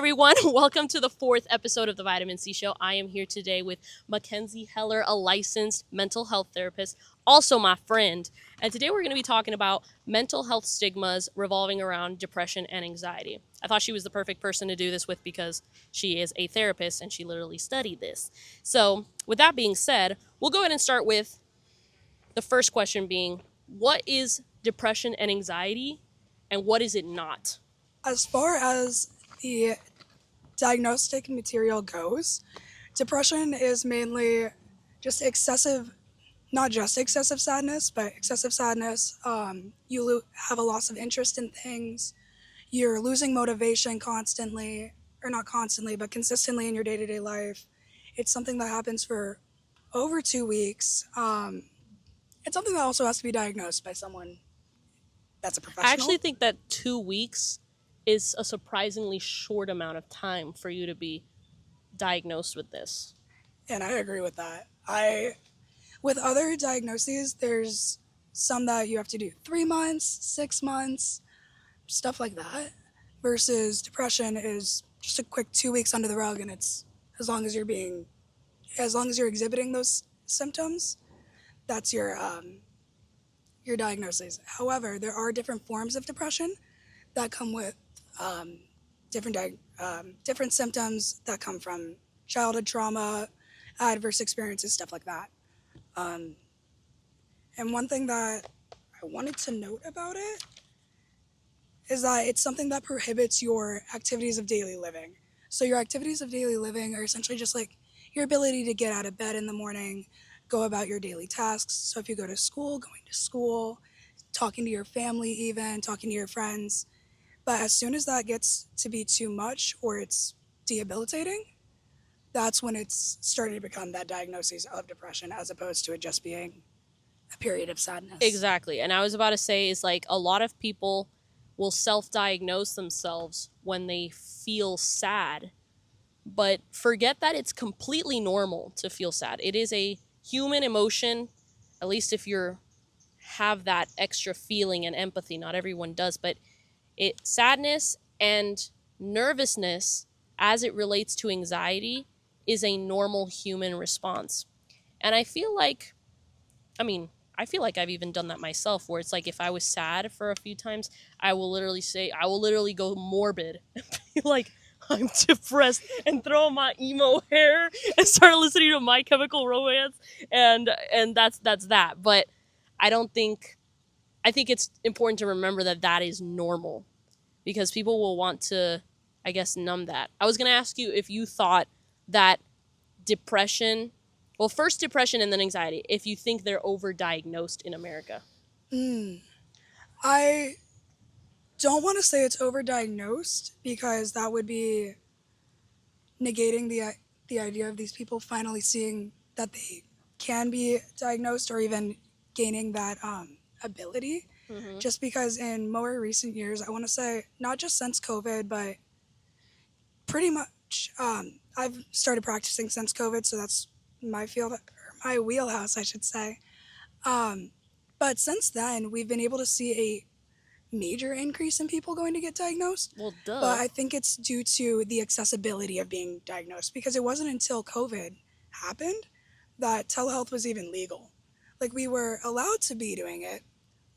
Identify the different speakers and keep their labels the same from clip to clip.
Speaker 1: everyone. Welcome to the fourth episode of the Vitamin C Show. I am here today with Mackenzie Heller, a licensed mental health therapist, also my friend. And today we're going to be talking about mental health stigmas revolving around depression and anxiety. I thought she was the perfect person to do this with because she is a therapist and she literally studied this. So, with that being said, we'll go ahead and start with the first question being, what is depression and anxiety and what is it not?
Speaker 2: As far as the diagnostic material goes, depression is mainly just not just excessive sadness, but excessive sadness. You have a loss of interest in things. You're losing motivation constantly, or not constantly, but consistently in your day-to-day life. It's something that happens for over 2 weeks. It's something that also has to be diagnosed by someone that's a
Speaker 1: I
Speaker 2: professional.
Speaker 1: actually think that 2 weeks is a surprisingly short amount of time for you to be diagnosed with this.
Speaker 2: And I agree with that. With other diagnoses, there's some that you have to do 3 months, 6 months, stuff like that. Versus depression is just a quick 2 weeks under the rug, and it's as long as you're exhibiting those symptoms, that's your diagnosis. However, there are different forms of depression that come with um, different symptoms that come from childhood trauma, adverse experiences, stuff like that. Um, and one thing that I wanted to note about it is that it's something that prohibits your activities of daily living. So your activities of daily living are essentially just like your ability to get out of bed in the morning, go about your daily tasks. So if you go to school, going to school, talking to your family, even talking to your friends. But as soon as that gets to be too much or it's debilitating, that's when it's starting to become that diagnosis of depression as opposed to it just being a period of sadness.
Speaker 1: Exactly. And I was about to say is like a lot of people will self-diagnose themselves when they feel sad, but forget that it's completely normal to feel sad. It is a human emotion, at least if you're have that extra feeling and empathy. Not everyone does, but sadness and nervousness as it relates to anxiety is a normal human response. And I feel like I've even done that myself where it's like if I was sad for a few times, I will literally go morbid and be like, I'm depressed and throw on my emo hair and start listening to My Chemical Romance and that's that. But I don't think I think it's important to remember that that is normal because people will want to, I guess, numb that. I was going to ask you if you thought that depression, well, first depression and then anxiety, if you think they're overdiagnosed in America.
Speaker 2: Mm. I don't want to say it's overdiagnosed because that would be negating the idea of these people finally seeing that they can be diagnosed or even gaining that ability.
Speaker 1: Mm-hmm.
Speaker 2: Just because in more recent years, I want to say not just since COVID, but pretty much I've started practicing since COVID, so that's my field or my wheelhouse, I should say. Um, but since then, we've been able to see a major increase in people going to get diagnosed.
Speaker 1: Well,
Speaker 2: But
Speaker 1: duh.
Speaker 2: I think it's due to the accessibility of being diagnosed because it wasn't until COVID happened that telehealth was even legal. Like we were allowed to be doing it.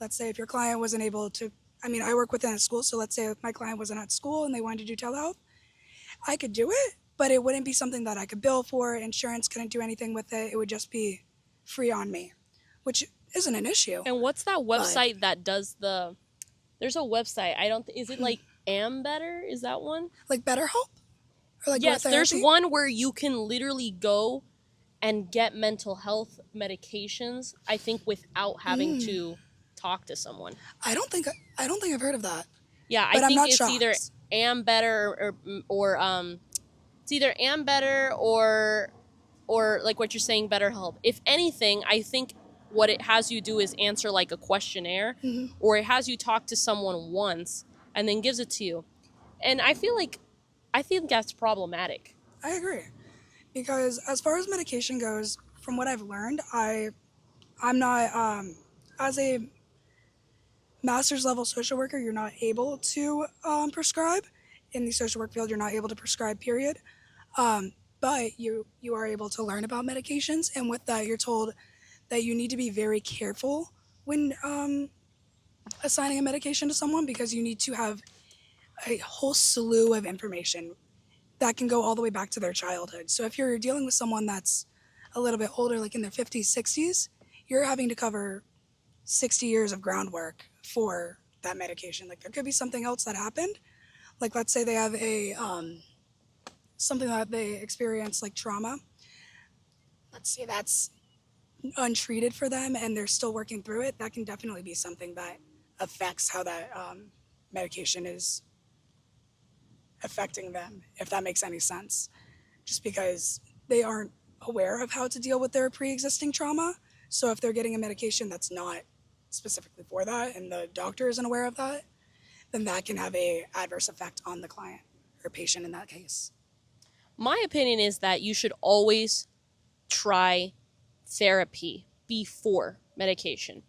Speaker 2: Let's say if your client wasn't able to, I mean, I work within a school, so let's say if my client wasn't at school and they wanted to do telehealth, I could do it, but it wouldn't be something that I could bill for. Insurance couldn't do anything with it. It would just be free on me, which isn't an issue.
Speaker 1: And what's that
Speaker 2: But
Speaker 1: website that does the? There's a website. I don't. Is it like Am Better? Is that one?
Speaker 2: like BetterHelp or like Go
Speaker 1: Yes. There's
Speaker 2: Therapy.
Speaker 1: one where you can literally go and get mental health medications. I think without having
Speaker 2: Mm.
Speaker 1: to talk to someone.
Speaker 2: I don't think I've heard of that,
Speaker 1: Yeah, I
Speaker 2: but I'm
Speaker 1: think
Speaker 2: not
Speaker 1: it's either
Speaker 2: shocked.
Speaker 1: Am Better or it's either Am Better or like what you're saying, BetterHelp. If anything, I think what it has you do is answer like a questionnaire,
Speaker 2: Hmm.
Speaker 1: or it has you talk to someone once and then gives it to you. And I think that's problematic.
Speaker 2: I agree because as far as medication goes, from what I've learned, I'm not as a master's level social worker, you're not able to prescribe. in the social work field, you're not able to prescribe, period. But you are able to learn about medications, and with that, you're told that you need to be very careful when assigning a medication to someone, because you need to have a whole slew of information that can go all the way back to their childhood. So if you're dealing with someone that's a little bit older, like in their 50s, 60s, you're having to cover 60 years of groundwork for that medication. Like there could be something else that happened. Like let's say they have a something that they experience like trauma. Let's say that's untreated for them and they're still working through it. That can definitely be something that affects how that medication is affecting them, if that makes any sense. Just because they aren't aware of how to deal with their pre-existing trauma. So if they're getting a medication that's not specifically for that and the doctor isn't aware of that, then that can have a adverse effect on the client or patient in that case.
Speaker 1: My opinion is that you should always try therapy before medication.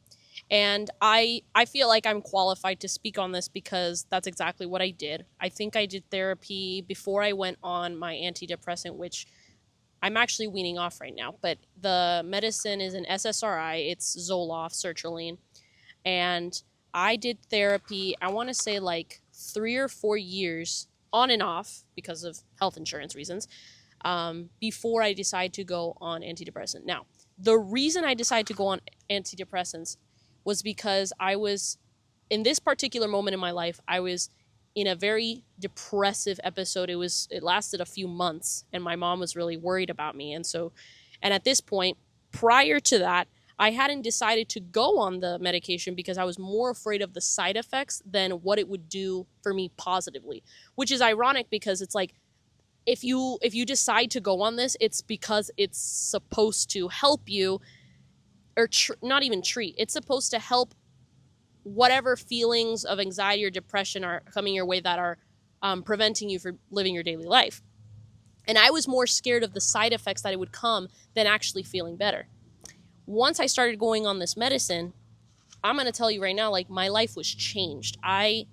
Speaker 1: And I feel like I'm qualified to speak on this because that's exactly what I did. I think I did therapy before I went on my antidepressant, which I'm actually weaning off right now. But the medicine is an SSRI. It's Zoloft, sertraline. And I did therapy, I want to say like 3 or 4 years on and off because of health insurance reasons, before I decided to go on antidepressant. Now, the reason I decided to go on antidepressants was because I was, in this particular moment in my life, I was in a very depressive episode. It lasted a few months, and my mom was really worried about me. And at this point, prior to that, I hadn't decided to go on the medication because I was more afraid of the side effects than what it would do for me positively, which is ironic because it's like, if you decide to go on this, it's because it's supposed to help you, or not even treat. It's supposed to help whatever feelings of anxiety or depression are coming your way that are preventing you from living your daily life. And I was more scared of the side effects that it would come than actually feeling better. Once I started going on this medicine, I'm going to tell you right now, like, my life was changed. I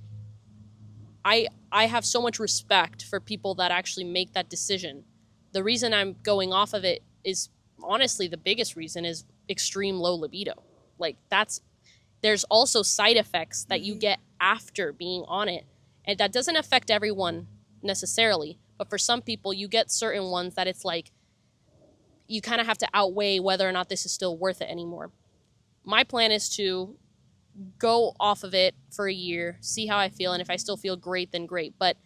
Speaker 1: have so much respect for people that actually make that decision. The reason I'm going off of it is, honestly, the biggest reason is extreme low libido. Like, there's also side effects that you get after being on it. And that doesn't affect everyone necessarily, but for some people you get certain ones that it's like, you kind of have to outweigh whether or not this is still worth it anymore. My plan is to go off of it for a year, see how I feel, and if I still feel great, then great. But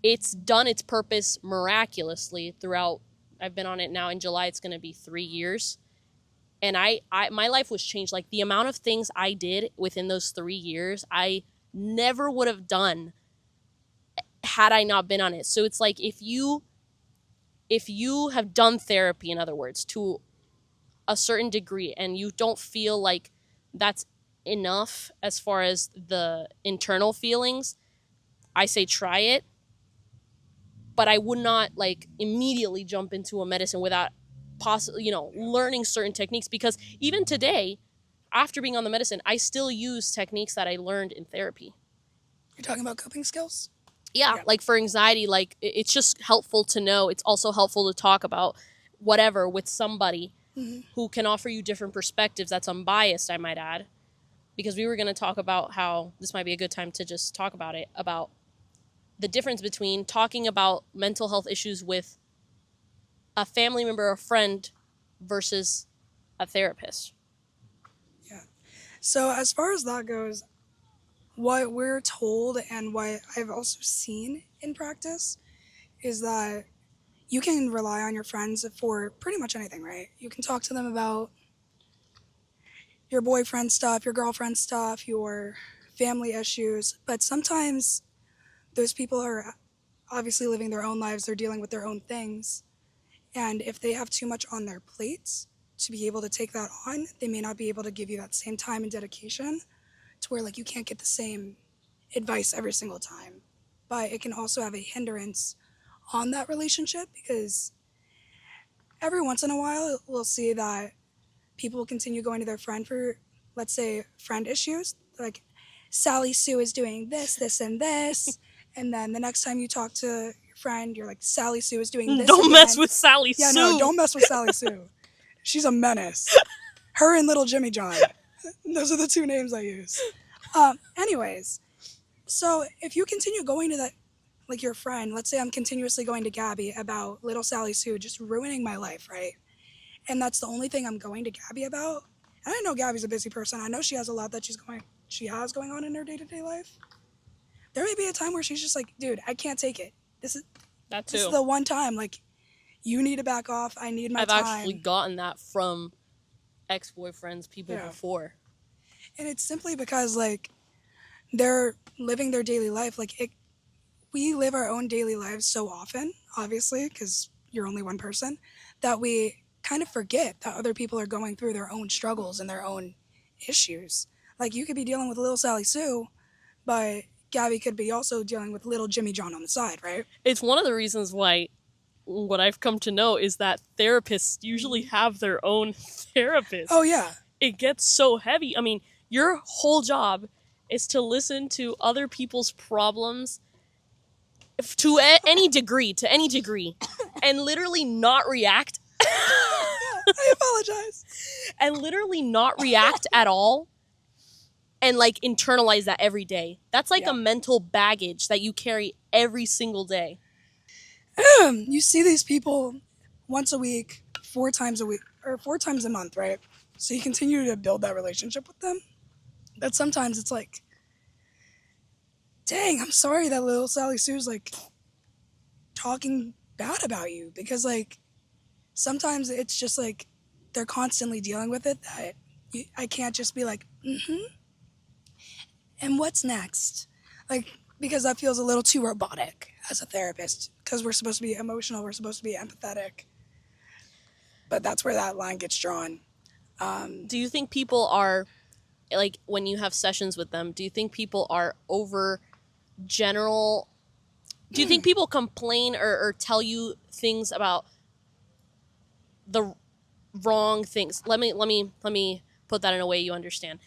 Speaker 1: it's done its purpose miraculously throughout. I've been on it now. In July, it's going to be 3 years. And my life was changed. Like, the amount of things I did within those 3 years, I never would have done had I not been on it. So it's like, if you have done therapy, in other words, to a certain degree, and you don't feel like that's enough as far as the internal feelings, I say try it. But I would not like immediately jump into a medicine without possibly, learning certain techniques, because even today, after being on the medicine, I still use techniques that I learned in therapy.
Speaker 2: You're talking about coping skills?
Speaker 1: Yeah, like for anxiety, like it's just helpful to know. It's also helpful to talk about whatever with somebody who can offer you different perspectives that's unbiased, I might add. Because we were going to talk about how this might be a good time to just talk about it, about the difference between talking about mental health issues with a family member or friend versus a therapist.
Speaker 2: Yeah. So as far as that goes, what we're told and what I've also seen in practice is that you can rely on your friends for pretty much anything, right? You can talk to them about your boyfriend stuff, your girlfriend stuff, your family issues, but sometimes those people are obviously living their own lives, they're dealing with their own things, and if they have too much on their plates to be able to take that on, they may not be able to give you that same time and dedication, to where like you can't get the same advice every single time. But it can also have a hindrance on that relationship, because every once in a while we'll see that people will continue going to their friend for, let's say, friend issues. Like, Sally Sue is doing this, this, and this, And then the next time you talk to your friend, you're like, Sally Sue is doing this
Speaker 1: Don't mess
Speaker 2: again.
Speaker 1: with Sally
Speaker 2: Yeah,
Speaker 1: Sue.
Speaker 2: no, don't mess with Sally Sue. She's a menace. Her and Little Jimmy John. Those are the two names I use. Anyways, so if you continue going to that, like your friend, let's say I'm continuously going to Gabby about little Sally Sue just ruining my life, right? And that's the only thing I'm going to Gabby about. And I know Gabby's a busy person. I know she has a lot that she has going on in her day-to-day life. There may be a time where she's just like, dude, I can't take it. This is the one time, like, you need to back off. I need my time.
Speaker 1: I've actually gotten that from ex-boyfriends, people before.
Speaker 2: And it's simply because, like, they're living their daily life. Like, we live our own daily lives so often, obviously, because you're only one person, that we kind of forget that other people are going through their own struggles and their own issues. Like, you could be dealing with little Sally Sue, but Gabby could be also dealing with little Jimmy John on the side, right?
Speaker 1: It's one of the reasons why what I've come to know is that therapists usually have their own therapist.
Speaker 2: Oh, yeah.
Speaker 1: It gets so heavy. I mean, your whole job is to listen to other people's problems to any degree, and literally not react.
Speaker 2: I apologize.
Speaker 1: And literally not react at all. And like internalize that every day. That's like a mental baggage that you carry every single day.
Speaker 2: You see these people once a week, 4 times a week, or 4 times a month, right? So you continue to build that relationship with them. That sometimes it's like, dang, I'm sorry that little Sally Sue's like talking bad about you, because like sometimes it's just like they're constantly dealing with it that I can't just be like, and what's next? Like, because that feels a little too robotic as a therapist, because we're supposed to be emotional, we're supposed to be empathetic. But that's where that line gets drawn.
Speaker 1: Do you think people are, like, when you have sessions with them, do you think people are over general? Do you think people complain or tell you things about the wrong things? Let me put that in a way you understand.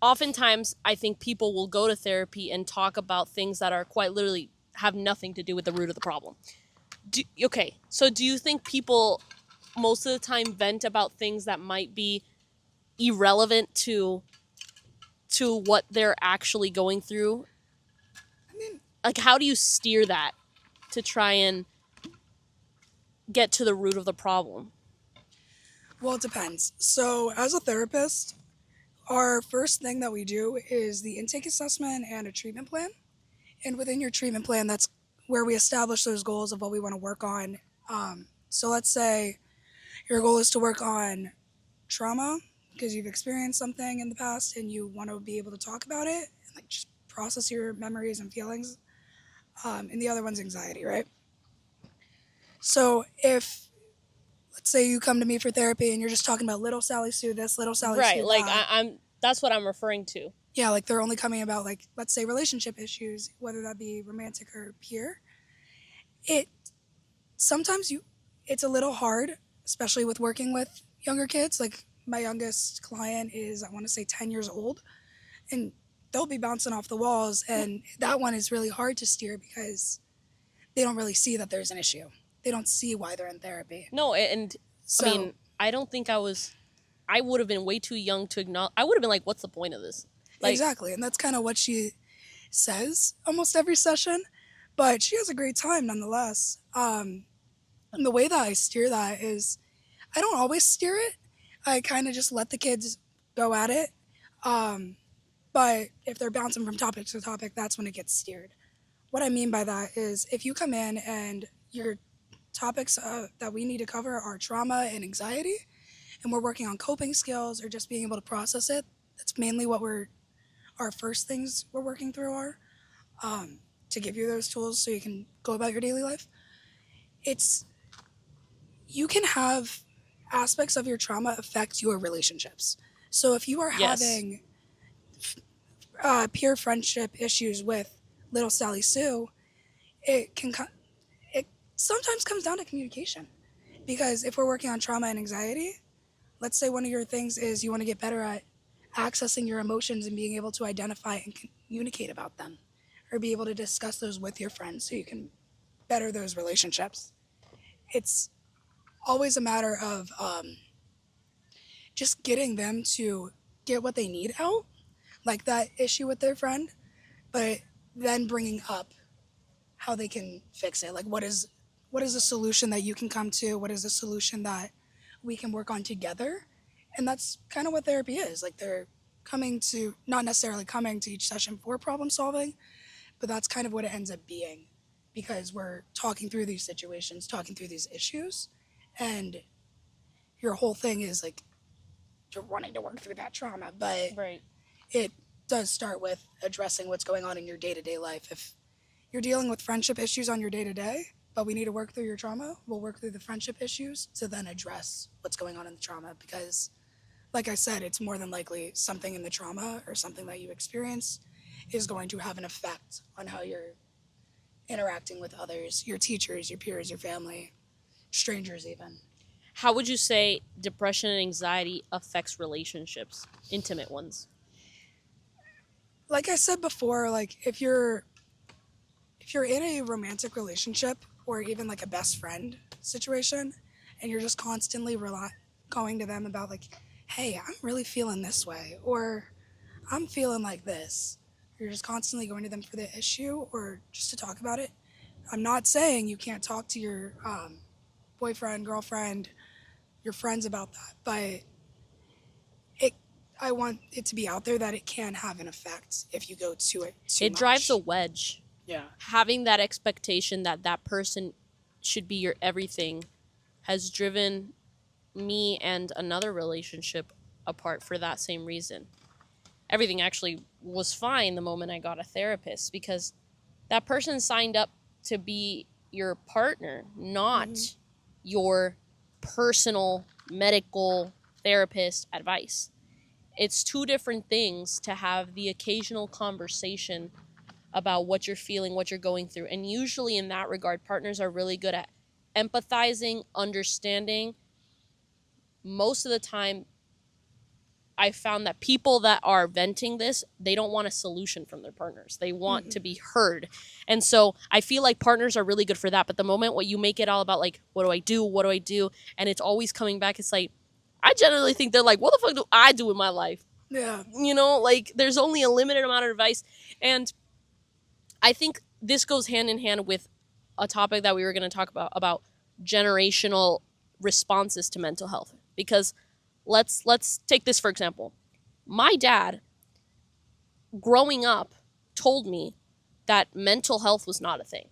Speaker 1: Oftentimes, I think people will go to therapy and talk about things that are quite literally have nothing to do with the root of the problem. So do you think people most of the time vent about things that might be irrelevant to what they're actually going through?
Speaker 2: I mean,
Speaker 1: like, how do you steer that to try and get to the root of the problem?
Speaker 2: well, it depends. So as a therapist, our first thing that we do is the intake assessment and a treatment plan. And within your treatment plan, that's where we establish those goals of what we want to work on. So let's say your goal is to work on trauma because you've experienced something in the past and you want to be able to talk about it and like just process your memories and feelings. And the other one's anxiety, right? So if, let's say you come to me for therapy and you're just talking about little Sally Sue this, little Sally Sue that.
Speaker 1: Right, like I'm that's what I'm referring to.
Speaker 2: Yeah, like they're only coming about, like, let's say relationship issues, whether that be romantic or peer. Sometimes it's a little hard, especially with working with younger kids. Like my youngest client is, I want to say 10 years old, and they'll be bouncing off the walls. And that one is really hard to steer because they don't really see that there's an issue. They don't see why they're in therapy.
Speaker 1: No, and
Speaker 2: So,
Speaker 1: I mean, I don't think I would have been way too young to acknowledge. I would have been like, what's the point of this? Like,
Speaker 2: exactly. And that's kind of what she says almost every session. But she has a great time nonetheless. And the way that I steer that is I don't always steer it. I kind of just let the kids go at it. But if they're bouncing from topic to topic, that's when it gets steered. What I mean by that is if you come in and your topics that we need to cover are trauma and anxiety, and we're working on coping skills or just being able to process it, that's mainly what our first things we're working through are, to give you those tools so you can go about your daily life. You can have aspects of your trauma affect your relationships. So if you are having peer friendship issues with little Sally Sue, it sometimes comes down to communication. Because if we're working on trauma and anxiety, let's say one of your things is you want to get better at accessing your emotions and being able to identify and communicate about them, or be able to discuss those with your friends so you can better those relationships. It's always a matter of just getting them to get what they need out, like that issue with their friend, but then bringing up how they can fix it. Like what is a solution that you can come to? What is a solution that we can work on together? And that's kind of what therapy is. Like they're coming to, not necessarily coming to each session for problem solving, but that's kind of what it ends up being, because we're talking through these situations, talking through these issues, and your whole thing is like you're wanting to work through that trauma, but
Speaker 1: Right.
Speaker 2: it does start with addressing what's going on in your day-to-day life. If you're dealing with friendship issues on your day-to-day, but we need to work through your trauma, we'll work through the friendship issues to then address what's going on in the trauma, because like I said, it's more than likely something in the trauma or something that you experience is going to have an effect on how you're interacting with others, your teachers, your peers, your family, strangers even.
Speaker 1: How would you say depression and anxiety affects relationships, intimate ones?
Speaker 2: Like I said before, like if you're in a romantic relationship or even like a best friend situation and you're just constantly going to them about like, hey, I'm really feeling this way, or I'm feeling like this, you're just constantly going to them for the issue or just to talk about it. I'm not saying you can't talk to your boyfriend, girlfriend, your friends about that, but it I want it to be out there that it can have an effect if you go to it too
Speaker 1: It
Speaker 2: much.
Speaker 1: drives a wedge.
Speaker 2: Yeah.
Speaker 1: Having that expectation that that person should be your everything has driven me and another relationship apart for that same reason. Everything actually was fine the moment I got a therapist, because that person signed up to be your partner, not your personal medical therapist advice. It's two different things to have the occasional conversation about what you're feeling, what you're going through. And usually, in that regard, partners are really good at empathizing, understanding. Most of the time, I found that people that are venting this, they don't want a solution from their partners. They want to be heard. And so I feel like partners are really good for that. But the moment what you make it all about like, what do I do? What do I do? And it's always coming back. It's like, I generally think they're like, what the fuck do I do in my life?
Speaker 2: Yeah.
Speaker 1: You know, like there's only a limited amount of advice. And I think this goes hand in hand with a topic that we were going to talk about generational responses to mental health. Because let's take this for example. My dad, growing up, told me that mental health was not a thing.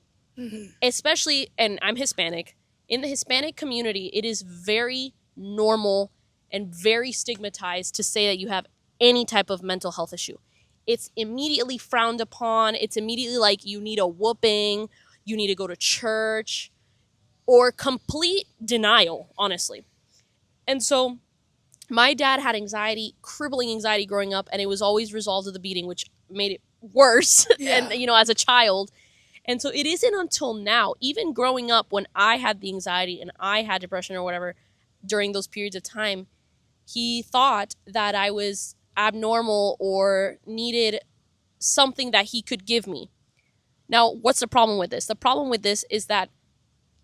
Speaker 1: Especially, and I'm Hispanic. In the Hispanic community, it is very normal and very stigmatized to say that you have any type of mental health issue. It's immediately frowned upon. It's immediately like you need a whooping, you need to go to church, or complete denial, honestly. And so my dad had anxiety, crippling anxiety growing up, and it was always resolved with a beating, which made it worse.
Speaker 2: Yeah.
Speaker 1: And, you know, as a child. And so it isn't until now, even growing up when I had the anxiety and I had depression or whatever during those periods of time, he thought that I was abnormal or needed something that he could give me. Now, what's the problem with this? The problem with this is that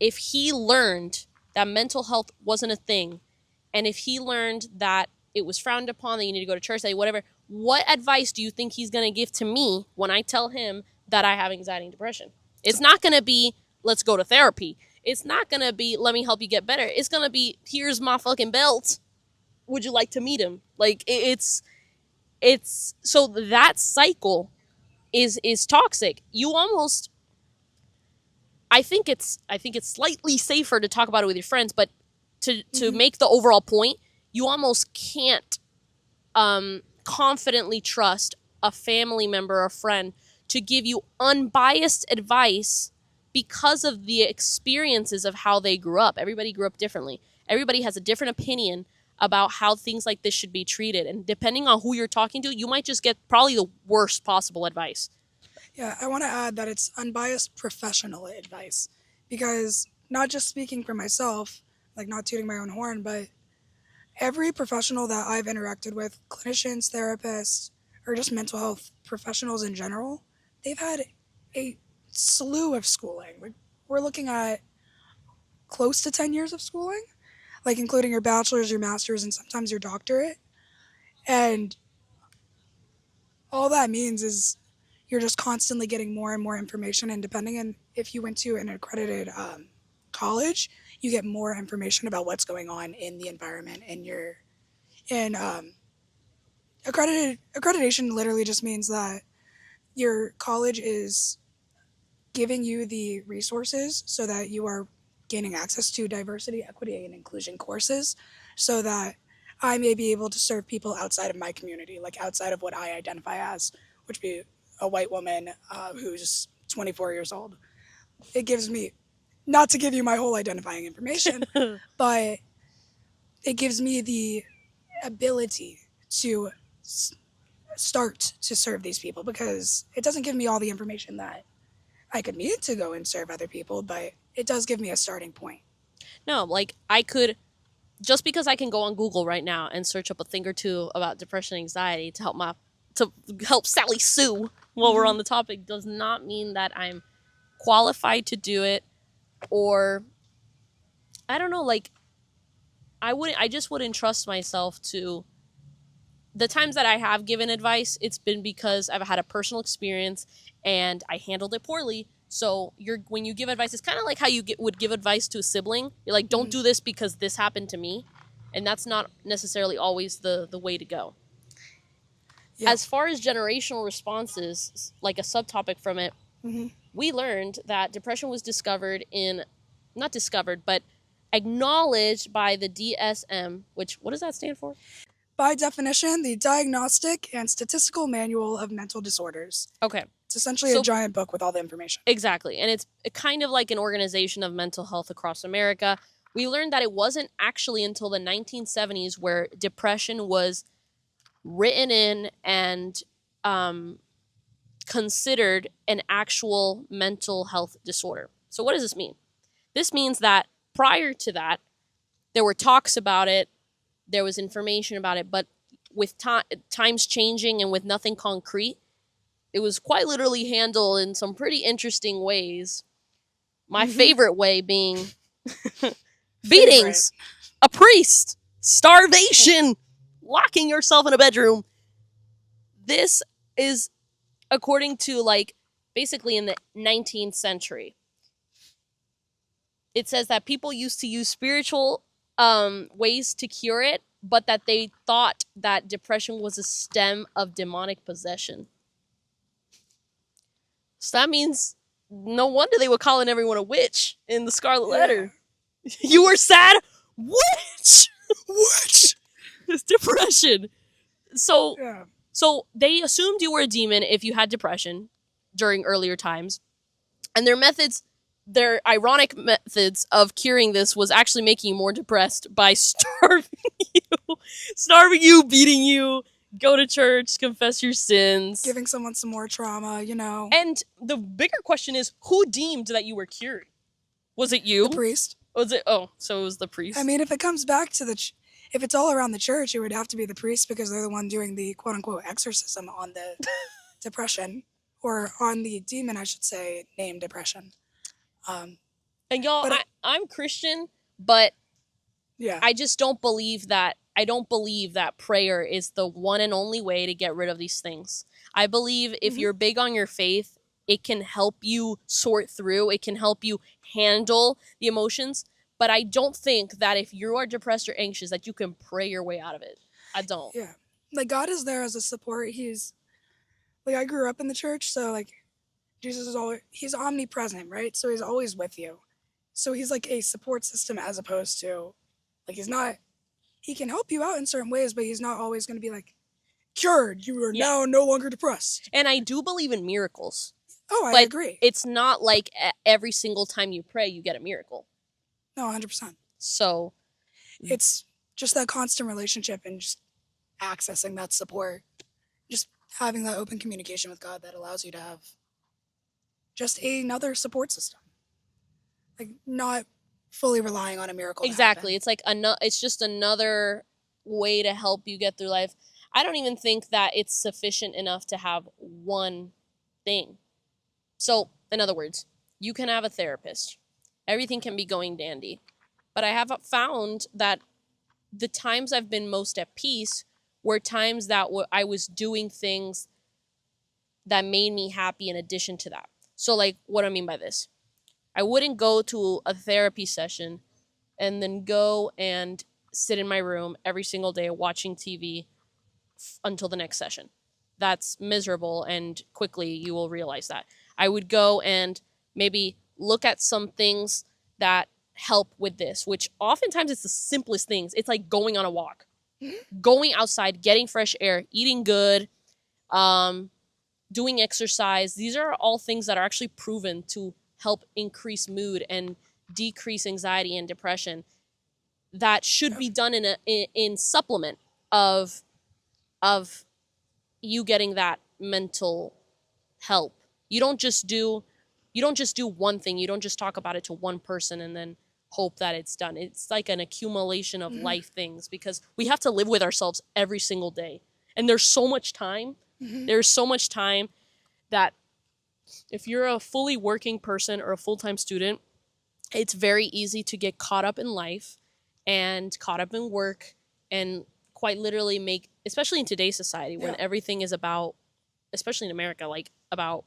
Speaker 1: if he learned that mental health wasn't a thing, and if he learned that it was frowned upon, that you need to go to church, that whatever, what advice do you think he's going to give to me when I tell him that I have anxiety and depression? It's not going to be, let's go to therapy. It's not going to be, let me help you get better. It's going to be, here's my fucking belt. Would you like to meet him? Like, it's so that cycle is toxic. You almost, I think it's slightly safer to talk about it with your friends, but to make the overall point, you almost can't confidently trust a family member or friend to give you unbiased advice because of the experiences of how they grew up. Everybody grew up differently. Everybody has a different opinion about how things like this should be treated. And depending on who you're talking to, you might just get probably the worst possible advice.
Speaker 2: Yeah, I want to add that it's unbiased professional advice, because not just speaking for myself, like not tooting my own horn, but every professional that I've interacted with, clinicians, therapists, or just mental health professionals in general, they've had a slew of schooling. We're looking at close to 10 years of schooling, like including your bachelor's, your master's, and sometimes your doctorate. And all that means is you're just constantly getting more and more information. And depending on if you went to an accredited college, you get more information about what's going on in the environment. And accreditation literally just means that your college is giving you the resources so that you are gaining access to diversity, equity, and inclusion courses, so that I may be able to serve people outside of my community, like outside of what I identify as, which would be a white woman who's 24 years old. It gives me, not to give you my whole identifying information, but it gives me the ability to start to serve these people, because it doesn't give me all the information that I could need to go and serve other people, but it does give me a starting point.
Speaker 1: No, like I could, just because I can go on Google right now and search up a thing or two about depression and anxiety to help Sally Sue while we're on the topic, does not mean that I'm qualified to do it, or I don't know, like I just wouldn't trust myself to. The times that I have given advice, it's been because I've had a personal experience and I handled it poorly. So when you give advice, it's kind of like how you would give advice to a sibling. You're like, don't do this because this happened to me. And that's not necessarily always the way to go. Yeah. As far as generational responses, like a subtopic from it, we learned that depression was not discovered, but acknowledged by the DSM, which, what does that stand for?
Speaker 2: By definition, the Diagnostic and Statistical Manual of Mental Disorders.
Speaker 1: Okay.
Speaker 2: It's essentially a giant book with all the information.
Speaker 1: Exactly. And it's kind of like an organization of mental health across America. We learned that it wasn't actually until the 1970s where depression was written in and considered an actual mental health disorder. So what does this mean? This means that prior to that, there were talks about it, there was information about it, but with times changing and with nothing concrete, it was quite literally handled in some pretty interesting ways. My favorite way being beatings, a priest, starvation, locking yourself in a bedroom. This is according to, like, basically in the 19th century. It says that people used to use spiritual ways to cure it, but that they thought that depression was a stem of demonic possession. So that means no wonder they were calling everyone a witch in the Scarlet Letter. You were sad? Witch! Witch! It's depression. So they assumed you were a demon if you had depression during earlier times. And their ironic methods of curing this was actually making you more depressed by starving you, beating you, go to church, confess your sins.
Speaker 2: Giving someone some more trauma, you know.
Speaker 1: And the bigger question is, who deemed that you were cured? Was it you?
Speaker 2: The priest.
Speaker 1: Was it? Oh, so it was the priest.
Speaker 2: I mean, if it comes back to if it's all around the church, it would have to be the priest, because they're the one doing the quote-unquote exorcism on the depression, or on the demon, I should say, named depression.
Speaker 1: And y'all, I'm Christian, but I just don't believe that. I don't believe that prayer is the one and only way to get rid of these things. I believe if you're big on your faith, it can help you sort through. It can help you handle the emotions. But I don't think that if you are depressed or anxious, that you can pray your way out of it. I don't.
Speaker 2: Yeah. Like, God is there as a support. He's, like, I grew up in the church, so, like, Jesus is he's omnipresent, right? So he's always with you. So he's like a support system, as opposed to, like, he can help you out in certain ways, but he's not always going to be like, cured, you are now no longer depressed.
Speaker 1: And I do believe in miracles.
Speaker 2: Oh, I agree.
Speaker 1: It's not like every single time you pray, you get a miracle.
Speaker 2: No, 100%.
Speaker 1: So
Speaker 2: it's just that constant relationship and just accessing that support, just having that open communication with God that allows you to have just another support system. Like, not fully relying on a miracle.
Speaker 1: Exactly. It's like it's just another way to help you get through life. I don't even think that it's sufficient enough to have one thing. So, in other words, you can have a therapist. Everything can be going dandy. But I have found that the times I've been most at peace were times that I was doing things that made me happy in addition to that. So, like, what do I mean by this? I wouldn't go to a therapy session and then go and sit in my room every single day watching TV until the next session. That's miserable, and quickly you will realize that. I would go and maybe look at some things that help with this, which oftentimes it's the simplest things. It's like going on a walk, going outside, getting fresh air, eating good, doing exercise. These are all things that are actually proven to help increase mood and decrease anxiety and depression. That should be done in supplement of you getting that mental help. You don't just do one thing. You don't just talk about it to one person and then hope that it's done. It's like an accumulation of life things, because we have to live with ourselves every single day. And there's so much time. There's so much time that if you're a fully working person or a full-time student, it's very easy to get caught up in life and caught up in work and quite literally make, especially in today's society when everything is about, especially in America, like about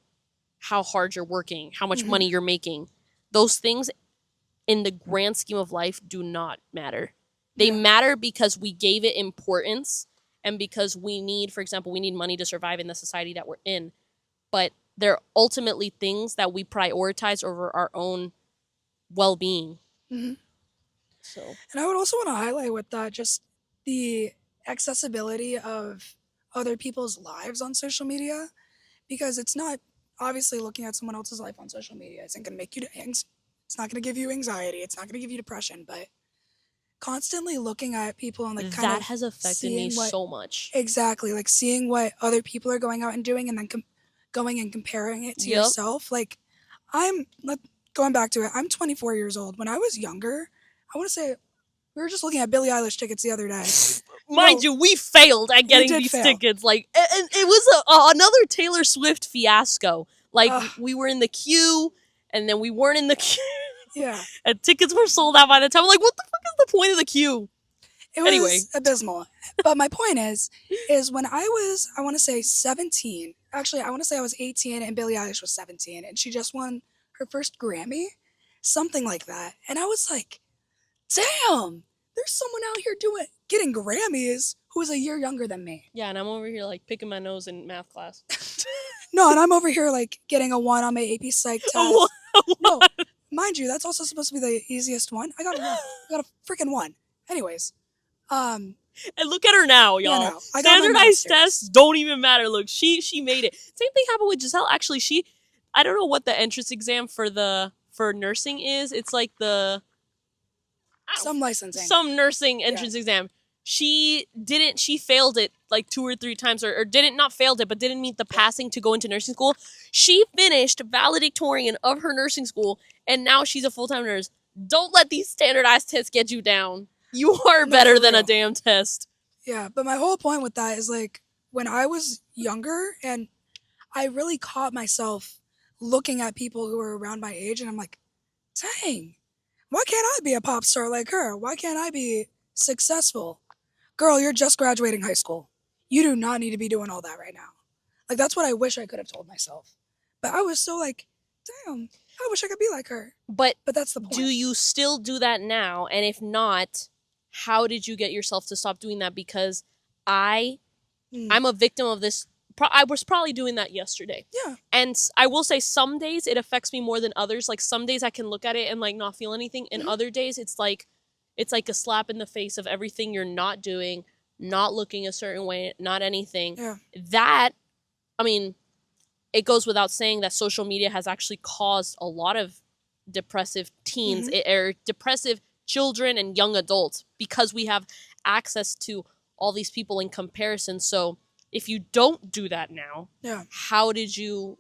Speaker 1: how hard you're working, how much money you're making. Those things in the grand scheme of life do not matter. They matter because we gave it importance and because we need, for example, we need money to survive in the society that we're in. But they're ultimately things that we prioritize over our own well-being. So,
Speaker 2: And I would also want to highlight with that just the accessibility of other people's lives on social media, because it's not obviously looking at someone else's life on social media isn't going to make you it's not going to give you anxiety, it's not going to give you depression, but constantly looking at people and like kind
Speaker 1: that
Speaker 2: of
Speaker 1: has affected me so much.
Speaker 2: Exactly, like seeing what other people are going out and doing and then going and comparing it to yourself. Like going back to it, I'm 24 years old. When I was younger, I want to say we were just looking at Billie Eilish tickets the other day.
Speaker 1: Mind you, we failed at getting these tickets. Like, and it was another Taylor Swift fiasco. Like, we were in the queue, and then we weren't in the queue.
Speaker 2: Yeah.
Speaker 1: And tickets were sold out by the time. I'm like, what the fuck is the point of the queue?
Speaker 2: It was abysmal. But my point is when I was, I want to say 17. Actually, I want to say I was 18 and Billie Eilish was 17. And she just won her first Grammy. Something like that. And I was like, damn, there's someone out here getting Grammys who is a year younger than me.
Speaker 1: Yeah, and I'm over here like picking my nose in math class.
Speaker 2: No, and I'm over here like getting a 1 on my AP Psych test. No, mind you, that's also supposed to be the easiest one. I got a 1. I got a freaking 1. Anyways,
Speaker 1: and look at her now, y'all.
Speaker 2: Yeah, no,
Speaker 1: standardized tests don't even matter. Look, she made it. Same thing happened with Giselle. Actually, I don't know what the entrance exam for nursing is. It's like
Speaker 2: some licensing,
Speaker 1: some nursing entrance exam. She failed it like 2 or 3 times, or not failed it, but didn't meet the passing to go into nursing school. She finished valedictorian of her nursing school, and now she's a full-time nurse. Don't let these standardized tests get you down. You are better than a damn test.
Speaker 2: Yeah, but my whole point with that is like when I was younger and I really caught myself looking at people who were around my age and I'm like, dang, why can't I be a pop star like her? Why can't I be successful? Girl, you're just graduating high school. You do not need to be doing all that right now. Like, that's what I wish I could have told myself. But I was so like, damn, I wish I could be like her. But that's the point.
Speaker 1: Do you still do that now? And if not, how did you get yourself to stop doing that? Because I'm a victim of this. I was probably doing that yesterday.
Speaker 2: Yeah.
Speaker 1: And I will say some days it affects me more than others. Like some days I can look at it and like not feel anything. And other days it's like a slap in the face of everything you're not doing, not looking a certain way, not anything.
Speaker 2: Yeah.
Speaker 1: That, I mean, it goes without saying that social media has actually caused a lot of depressive teens or depressive children and young adults because we have access to all these people in comparison. So if you don't do that now, how did you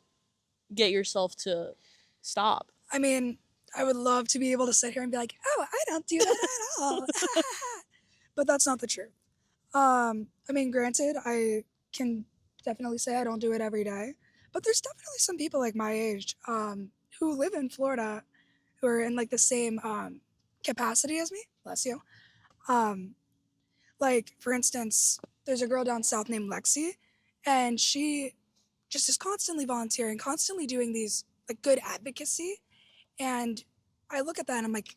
Speaker 1: get yourself to stop?
Speaker 2: I mean, I would love to be able to sit here and be like, oh, I don't do that at all. But that's not the truth. I mean, granted, I can definitely say I don't do it every day, but there's definitely some people like my age who live in Florida who are in like the same capacity as me. Bless you. Um, like for instance, there's a girl down south named Lexi, and she just is constantly volunteering, constantly doing these like good advocacy. And I look at that and I'm like,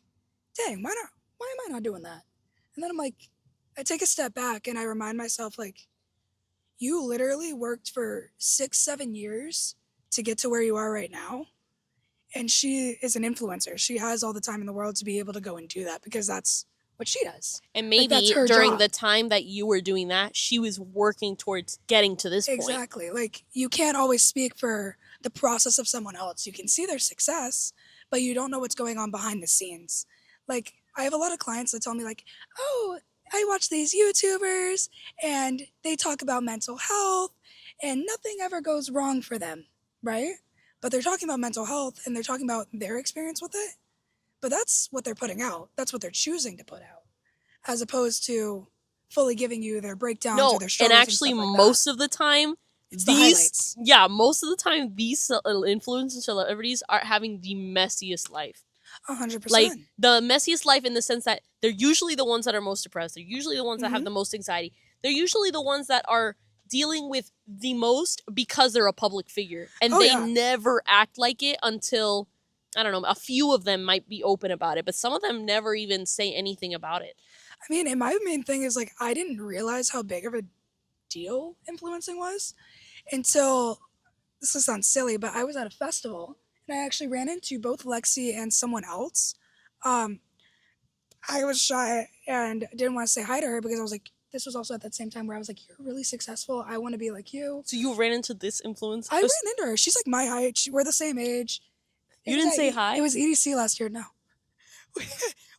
Speaker 2: dang, why not? Why am I not doing that? And then I'm like, I take a step back and I remind myself, like, you literally worked for 6, 7 years to get to where you are right now. And she is an influencer. She has all the time in the world to be able to go and do that because that's what she does.
Speaker 1: And
Speaker 2: Like, that's
Speaker 1: maybe
Speaker 2: her
Speaker 1: during
Speaker 2: job.
Speaker 1: the time that you were doing that, she was working towards getting to this point.
Speaker 2: Exactly. Like, you can't always speak for the process of someone else. You can see their success, but you don't know what's going on behind the scenes. Like, I have a lot of clients that tell me, like, oh, I watch these YouTubers and they talk about mental health and nothing ever goes wrong for them, right? But they're talking about mental health and they're talking about their experience with it. But that's what they're putting out. That's what they're choosing to put out, as opposed to fully giving you their breakdowns or
Speaker 1: No,
Speaker 2: their
Speaker 1: and
Speaker 2: struggles
Speaker 1: actually,
Speaker 2: and stuff like
Speaker 1: most
Speaker 2: that.
Speaker 1: of the time,
Speaker 2: It's the highlights.
Speaker 1: most of the time, these influencers, celebrities are having the messiest life.
Speaker 2: 100%.
Speaker 1: Like, the messiest life in the sense that they're usually the ones that are most depressed. They're usually the ones that have
Speaker 2: Mhm.
Speaker 1: the most anxiety. They're usually the ones that are dealing with the most because they're a public figure. And
Speaker 2: Oh,
Speaker 1: they
Speaker 2: yeah.
Speaker 1: never act like it until, I don't know, a few of them might be open about it, but some of them never even say anything about it.
Speaker 2: I mean, and my main thing is like I didn't realize how big of a deal influencing was until this will sound silly, but I was at a festival and I actually ran into both Lexi and someone else. Um, I was shy and didn't want to say hi to her because I was like, this was also at that same time where I was like, you're really successful. I want to be like you.
Speaker 1: So you ran into this influencer?
Speaker 2: I ran into her. She's like my height. We're the same age.
Speaker 1: You didn't say
Speaker 2: It
Speaker 1: hi?
Speaker 2: was EDC last year. No.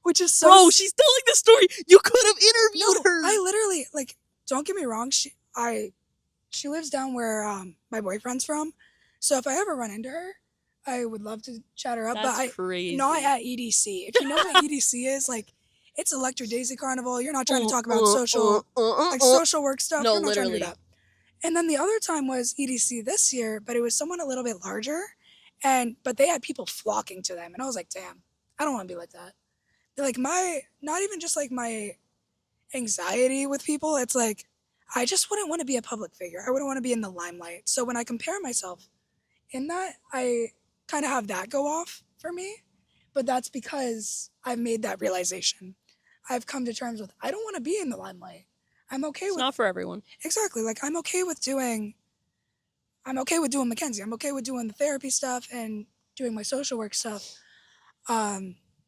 Speaker 2: Which is so.
Speaker 1: Bro, she's telling the story. You could have interviewed
Speaker 2: No,
Speaker 1: her.
Speaker 2: I literally like. Don't get me wrong. She lives down where my boyfriend's from, so if I ever run into her, I would love to chat her up.
Speaker 1: That's
Speaker 2: but
Speaker 1: crazy.
Speaker 2: Not at EDC. If you know what EDC is, like, it's Electric Daisy Carnival. You're not trying to talk about social work stuff.
Speaker 1: No,
Speaker 2: You're not trying to do
Speaker 1: literally.
Speaker 2: that. And then the other time was EDC this year, but it was someone a little bit larger, but they had people flocking to them, and I was like, damn, I don't want to be like that. Like not even just like my anxiety with people. It's like I just wouldn't want to be a public figure. I wouldn't want to be in the limelight. So when I compare myself in that, I kind of have that go off for me. But that's because I've made that realization. I've come to terms with I don't want to be in the limelight. I'm okay
Speaker 1: It's
Speaker 2: with
Speaker 1: not for everyone.
Speaker 2: Exactly. Like I'm okay with doing Mackenzie. I'm okay with doing the therapy stuff and doing my social work stuff.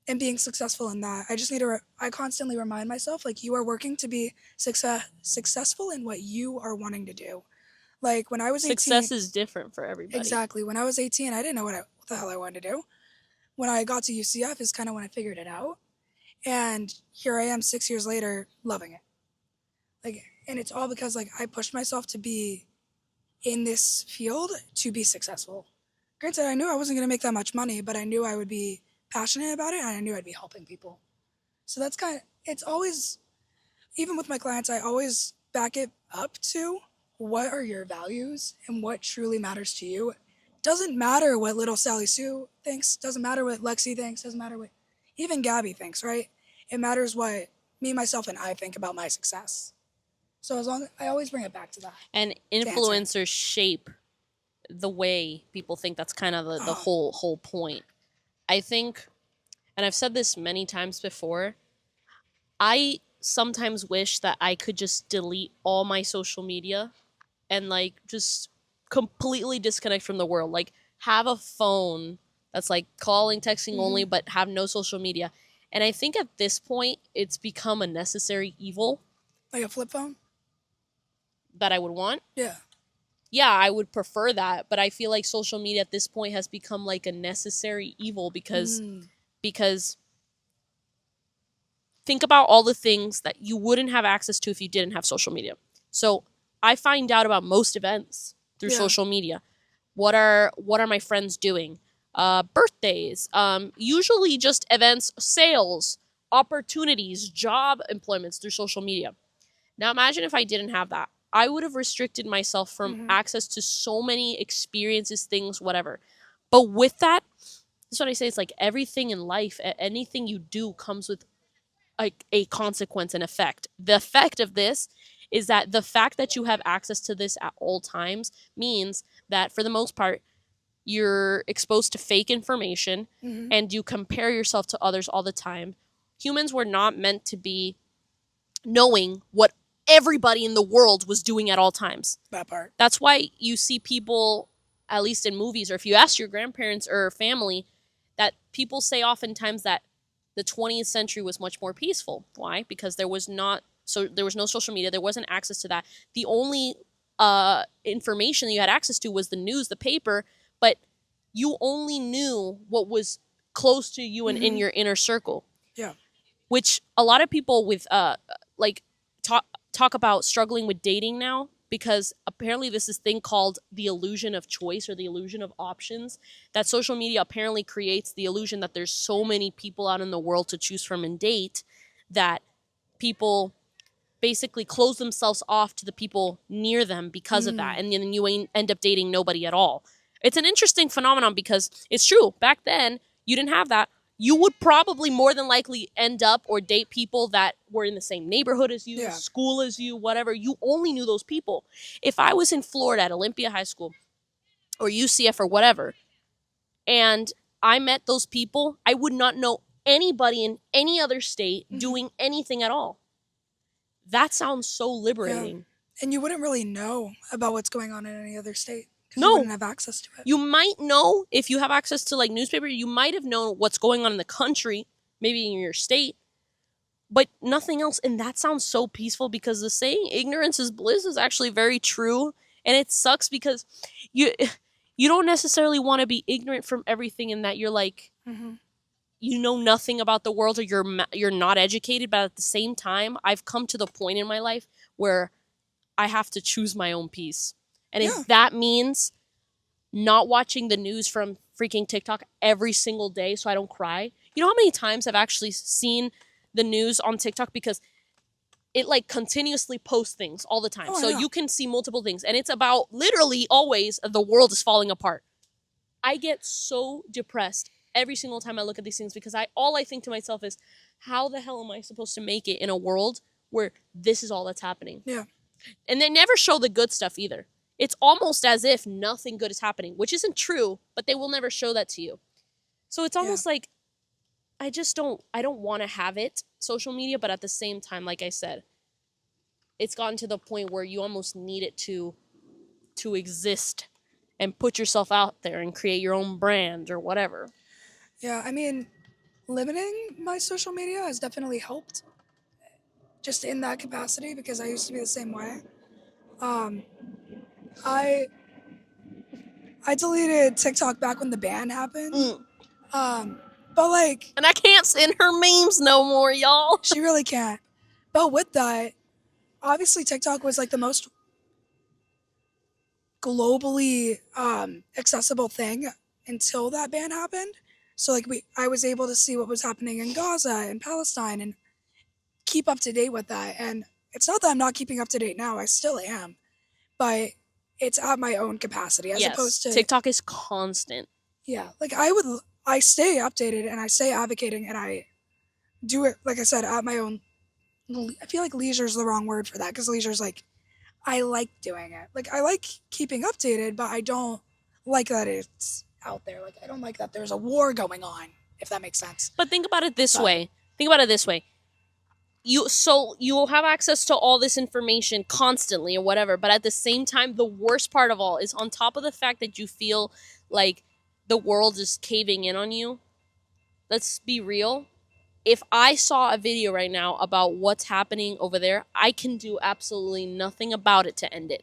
Speaker 2: And being successful in that. I just need to I constantly remind myself, like, you are working to be successful in what you are wanting to do. Like when I was 18,
Speaker 1: Success is different for everybody.
Speaker 2: exactly. When I was 18, I didn't know what the hell I wanted to do. When I got to UCF is kind of when I figured it out. And here I am 6 years later, loving it. Like, and it's all because like I pushed myself to be in this field to be successful. Granted, I knew I wasn't going to make that much money, but I knew I would be passionate about it and I knew I'd be helping people. So that's it's always, even with my clients, I always back it up to what are your values and what truly matters to you. Doesn't matter what little Sally Sue thinks, doesn't matter what Lexi thinks, doesn't matter what even Gabby thinks, right? It matters what me, myself, and I think about my success. So I always bring it back to that.
Speaker 1: And influencers shape the way people think. That's kind of the whole point. I think, and I've said this many times before, I sometimes wish that I could just delete all my social media and like just completely disconnect from the world. Like have a phone that's like calling, texting only, but have no social media. And I think at this point it's become a necessary evil.
Speaker 2: Like a flip phone?
Speaker 1: That I would want?
Speaker 2: Yeah.
Speaker 1: Yeah, I would prefer that, but I feel like social media at this point has become like a necessary evil because think about all the things that you wouldn't have access to if you didn't have social media. So I find out about most events through social media. What are my friends doing? Birthdays, usually just events, sales, opportunities, job employments through social media. Now imagine if I didn't have that. I would have restricted myself from access to so many experiences, things, whatever. But with that, that's what I say. It's like everything in life, anything you do comes with a consequence and effect. The effect of this is that the fact that you have access to this at all times means that for the most part, you're exposed to fake information and you compare yourself to others all the time. Humans were not meant to be knowing what everybody in the world was doing at all times.
Speaker 2: That part.
Speaker 1: That's why you see people, at least in movies, or if you ask your grandparents or family, that people say oftentimes that the 20th century was much more peaceful. Why? Because there was no social media, there wasn't access to that. The only information that you had access to was the news, the paper, but you only knew what was close to you and in your inner circle.
Speaker 2: Yeah.
Speaker 1: Which a lot of people with talk about struggling with dating now, because apparently this is thing called the illusion of choice or the illusion of options, that social media apparently creates the illusion that there's so many people out in the world to choose from and date that people basically close themselves off to the people near them because of that, and then you end up dating nobody at all. It's an interesting phenomenon because it's true. Back then, you didn't have that. You would probably more than likely end up or date people that were in the same neighborhood as you, school as you, whatever. You only knew those people. If I was in Florida at Olympia High School or UCF or whatever, and I met those people, I would not know anybody in any other state doing anything at all. That sounds so liberating.
Speaker 2: Yeah. And you wouldn't really know about what's going on in any other state.
Speaker 1: No.
Speaker 2: You wouldn't have access to it.
Speaker 1: You might know if you have access to like newspaper, you might have known what's going on in the country, maybe in your state, but nothing else. And that sounds so peaceful because the saying ignorance is bliss is actually very true. And it sucks because you don't necessarily want to be ignorant from everything in that you're like, you know nothing about the world or you're not educated. But at the same time, I've come to the point in my life where I have to choose my own peace. And if that means not watching the news from freaking TikTok every single day so I don't cry. You know how many times I've actually seen the news on TikTok because it like continuously posts things all the time. So you can see multiple things. And it's about literally always the world is falling apart. I get so depressed every single time I look at these things because all I think to myself is, how the hell am I supposed to make it in a world where this is all that's happening?
Speaker 2: Yeah.
Speaker 1: And they never show the good stuff either. It's almost as if nothing good is happening, which isn't true, but they will never show that to you. So it's almost like I don't want to have it, social media, but at the same time, like I said, it's gotten to the point where you almost need it to exist and put yourself out there and create your own brand or whatever.
Speaker 2: Yeah, I mean, limiting my social media has definitely helped just in that capacity because I used to be the same way. I deleted TikTok back when the ban happened. But like,
Speaker 1: and I can't send her memes no more, y'all.
Speaker 2: She really can't. But with that, obviously TikTok was like the most globally accessible thing until that ban happened. So like I was able to see what was happening in Gaza and Palestine and keep up to date with that. And it's not that I'm not keeping up to date now, I still am. But it's at my own capacity as opposed to
Speaker 1: TikTok is constant.
Speaker 2: Yeah, like I stay updated and I stay advocating and I do it, like I said, at my own. I feel like leisure is the wrong word for that because leisure is like, I like doing it. Like I like keeping updated, but I don't like that it's out there. Like I don't like that there's a war going on, if that makes sense.
Speaker 1: But think about it this way. You have access to all this information constantly or whatever, but at the same time, the worst part of all is on top of the fact that you feel like the world is caving in on you. Let's be real. If I saw a video right now about what's happening over there, I can do absolutely nothing about it to end it.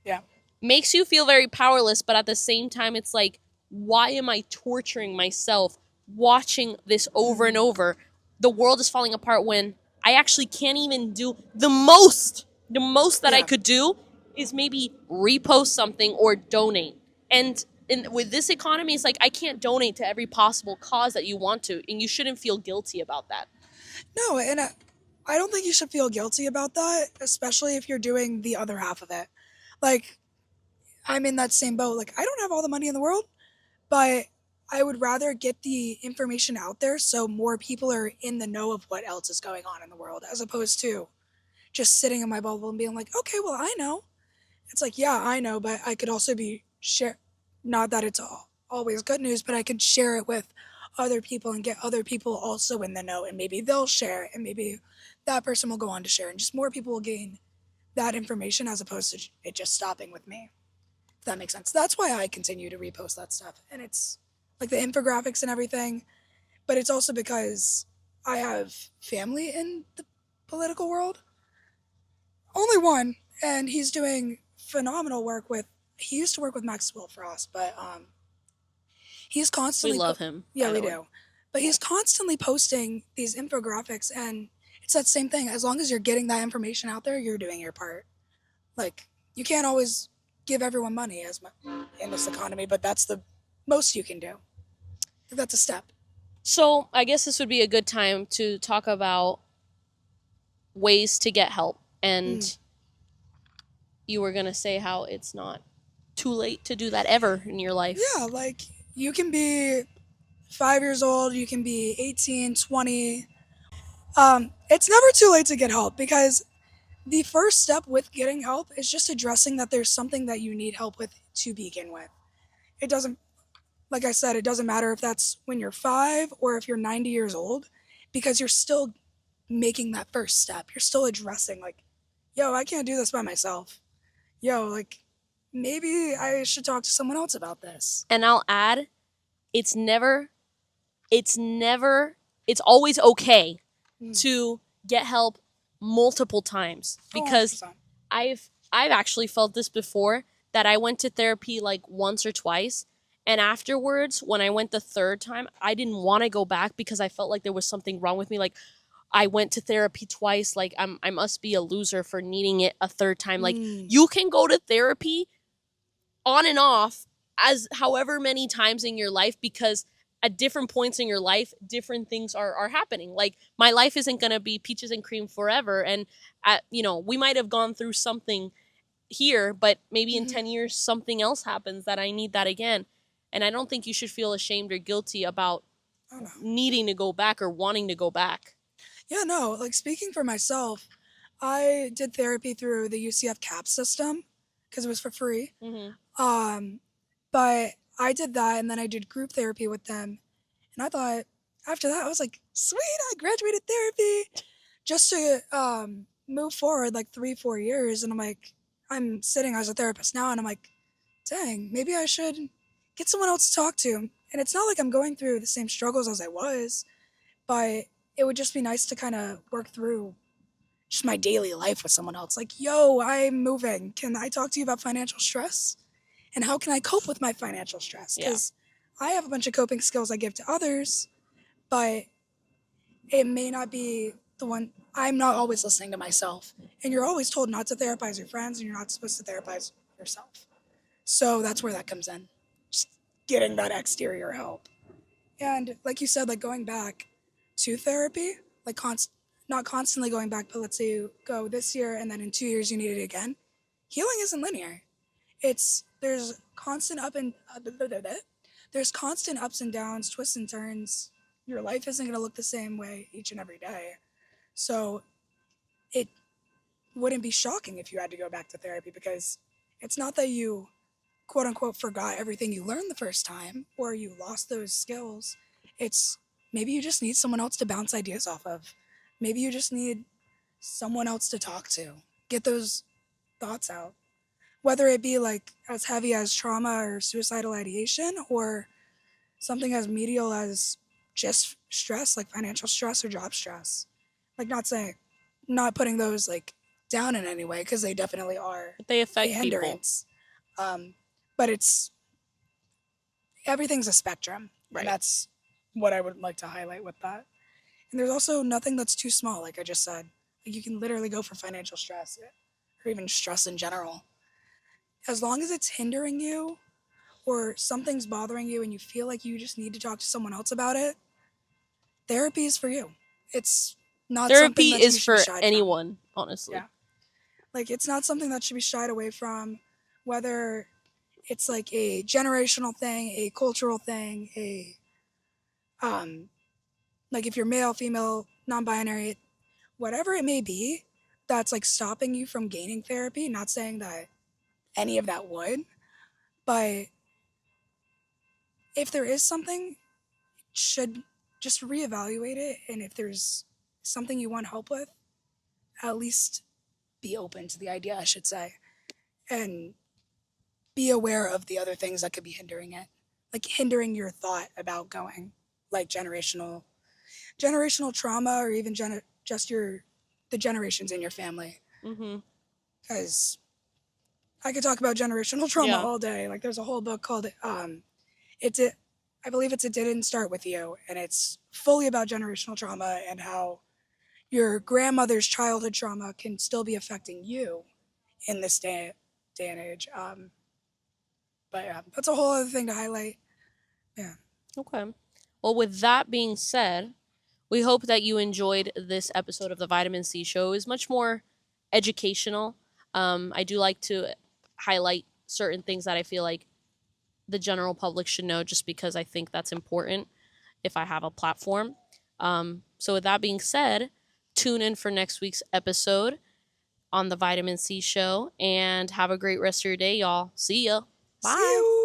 Speaker 2: Yeah.
Speaker 1: Makes you feel very powerless, but at the same time, it's like, why am I torturing myself watching this over and over? The world is falling apart when I actually can't even do the most that I could do is maybe repost something or donate. And with this economy, it's like I can't donate to every possible cause that you want to, and you shouldn't feel guilty about that.
Speaker 2: No, and I don't think you should feel guilty about that, especially if you're doing the other half of it. Like, I'm in that same boat. Like, I don't have all the money in the world, but I would rather get the information out there so more people are in the know of what else is going on in the world, as opposed to just sitting in my bubble and being like, okay, well, I know. It's like, yeah, I know, but I could also be share. Not that it's always good news, but I could share it with other people and get other people also in the know, and maybe they'll share it, and maybe that person will go on to share, and just more people will gain that information as opposed to it just stopping with me. If that makes sense. That's why I continue to repost that stuff, and it's like the infographics and everything, but it's also because I have family in the political world. Only one, and he's doing phenomenal work with. He used to work with Maxwell Frost, but he's
Speaker 1: We
Speaker 2: constantly.
Speaker 1: love him,
Speaker 2: Yeah,
Speaker 1: by
Speaker 2: we
Speaker 1: the way.
Speaker 2: do. But he's constantly posting these infographics, and it's that same thing. As long as you're getting that information out there, you're doing your part. Like, you can't always give everyone money as in this economy, but that's the most you can do. That's a step.
Speaker 1: So I guess this would be a good time to talk about ways to get help. And you were gonna say how it's not too late to do that ever in your life.
Speaker 2: Yeah, like you can be 5 years old, you can be 18, 20. It's never too late to get help because the first step with getting help is just addressing that there's something that you need help with to begin with. It doesn't, like I said, it doesn't matter if that's when you're 5 or if you're 90 years old, because you're still making that first step. You're still addressing, like, yo, I can't do this by myself. Yo, like, maybe I should talk to someone else about this.
Speaker 1: And I'll add, it's never, it's never, it's always okay to get help multiple times, because
Speaker 2: 100%.
Speaker 1: I've actually felt this before, that I went to therapy like once or twice, and afterwards when I went the third time, I didn't want to go back because I felt like there was something wrong with me. Like, I went to therapy twice, like I must be a loser for needing it a third time. Like, you can go to therapy on and off as however many times in your life, because at different points in your life different things are happening. Like, my life isn't going to be peaches and cream forever, and we might have gone through something here, but maybe in 10 years something else happens that I need that again. And I don't think you should feel ashamed or guilty about
Speaker 2: Oh, no.
Speaker 1: needing to go back or wanting to go back.
Speaker 2: Yeah, no, like speaking for myself, I did therapy through the UCF CAP system because it was for free. But I did that, and then I did group therapy with them. And I thought after that, I was like, sweet, I graduated therapy just to move forward like 3-4 years. And I'm like, I'm sitting as a therapist now, and I'm like, dang, maybe I should get someone else to talk to. And it's not like I'm going through the same struggles as I was, but it would just be nice to kind of work through just my daily life with someone else. Like, yo, I'm moving. Can I talk to you about financial stress? And how can I cope with my financial stress? Because I have a bunch of coping skills I give to others, but it may not be the one. I'm not always listening to myself. And you're always told not to therapize your friends, and you're not supposed to therapize yourself. So that's where that comes in. Just getting that exterior help. And like you said, like going back to therapy, like not constantly going back, but let's say you go this year and then in 2 years you need it again. Healing isn't linear. There's constant there's constant ups and downs, twists and turns. Your life isn't going to look the same way each and every day. So it wouldn't be shocking if you had to go back to therapy, because it's not that you quote unquote forgot everything you learned the first time or you lost those skills. It's maybe you just need someone else to bounce ideas off of. Maybe you just need someone else to talk to. Get those thoughts out. Whether it be like as heavy as trauma or suicidal ideation, or something as medial as just stress, like financial stress or job stress. Like, not putting those like down in any way, because they definitely are
Speaker 1: But they
Speaker 2: a
Speaker 1: affect people.
Speaker 2: hindrance. But everything's a spectrum,
Speaker 1: Right.
Speaker 2: and that's what I would like to highlight with that. And there's also nothing that's too small, like I just said. Like, you can literally go for financial stress, or even stress in general. As long as it's hindering you or something's bothering you and you feel like you just need to talk to someone else about it, therapy is for you. It's not something
Speaker 1: Therapy
Speaker 2: that
Speaker 1: is
Speaker 2: you should be
Speaker 1: for
Speaker 2: shied
Speaker 1: anyone, honestly.
Speaker 2: Yeah. Like, it's not something that should be shied away from, whether it's like a generational thing, a cultural thing, like if you're male, female, non-binary, whatever it may be, that's like stopping you from gaining therapy. Not saying that any of that would, but if there is something, should just reevaluate it. And if there's something you want help with, at least be open to the idea, I should say, and be aware of the other things that could be hindering it, like hindering your thought about going, like generational trauma, or even just the generations in your family.
Speaker 1: Mm-hmm.
Speaker 2: Because I could talk about generational trauma
Speaker 1: Yeah.
Speaker 2: all day. Like, there's a whole book called it's it I believe It Didn't Start With You, and it's fully about generational trauma and how your grandmother's childhood trauma can still be affecting you in this day and age. But yeah, that's a whole other thing to highlight. Yeah.
Speaker 1: Okay. Well, with that being said, we hope that you enjoyed this episode of the Vitamin C Show. It was much more educational. I do like to highlight certain things that I feel like the general public should know, just because I think that's important if I have a platform. So with that being said, tune in for next week's episode on the Vitamin C Show, and have a great rest of your day, y'all. See ya.
Speaker 2: See
Speaker 1: Bye.
Speaker 2: you.